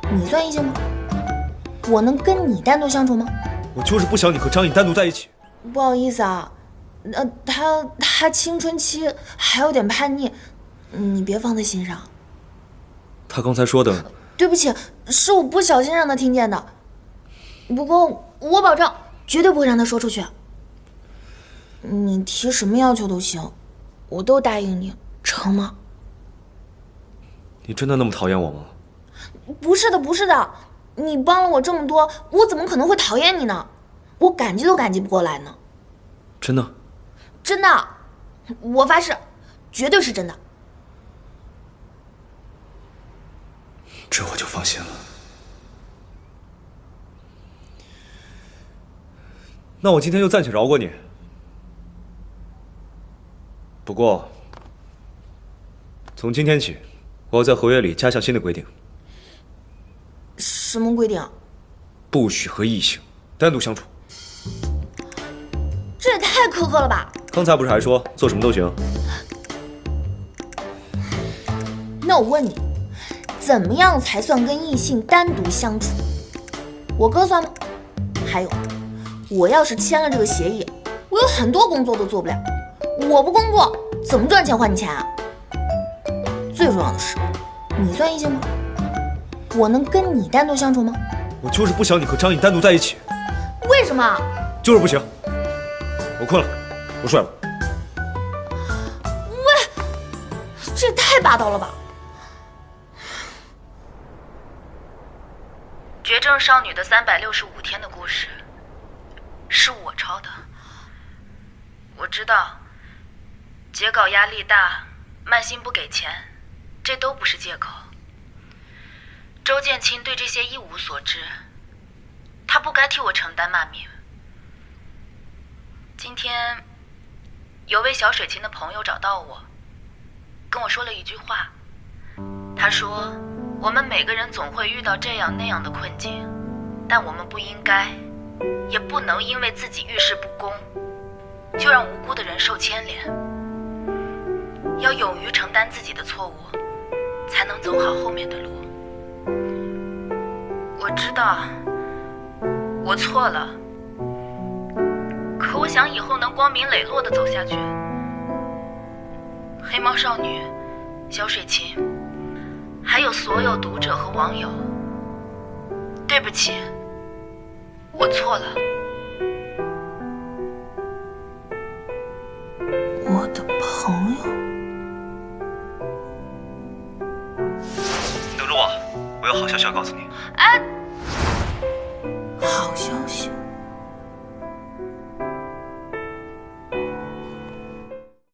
你算异性吗？我能跟你单独相处吗？我就是不想你和张颖单独在一起。不好意思啊，他青春期还有点叛逆，你别放在心上。他刚才说的，对不起，是我不小心让他听见的。不过我保证绝对不会让他说出去。你提什么要求都行，我都答应你，成吗？你真的那么讨厌我吗？不是的，不是的，你帮了我这么多，我怎么可能会讨厌你呢？我感激都感激不过来呢。真的？真的，我发誓，绝对是真的。这我就放心了。那我今天就暂且饶过你。不过，从今天起，我要在合约里加项新的规定。什么规定？不许和异性单独相处。这也太苛刻了吧！刚才不是还说做什么都行？那我问你，怎么样才算跟异性单独相处？我哥算吗？还有，我要是签了这个协议，我有很多工作都做不了。我不工作，怎么赚钱还你钱啊？最重要的是，你算异性吗？我能跟你单独相处吗？我就是不想你和张颖单独在一起。为什么？就是不行。我困了，我睡了。喂，这也太霸道了吧！绝症少女的365天的故事，是我抄的。我知道，截稿压力大，慢性不给钱，这都不是借口。周建清对这些一无所知，他不该替我承担骂名。今天，有位小水琴的朋友找到我，跟我说了一句话。他说，我们每个人总会遇到这样那样的困境，但我们不应该，也不能因为自己遇事不公，就让无辜的人受牵连。要勇于承担自己的错误，才能走好后面的路。我知道，我错了，可我想以后能光明磊落地走下去。黑猫少女、小水琴，还有所有读者和网友，对不起，我错了。我的朋友，你等着我，我有好消息要告诉你。哎。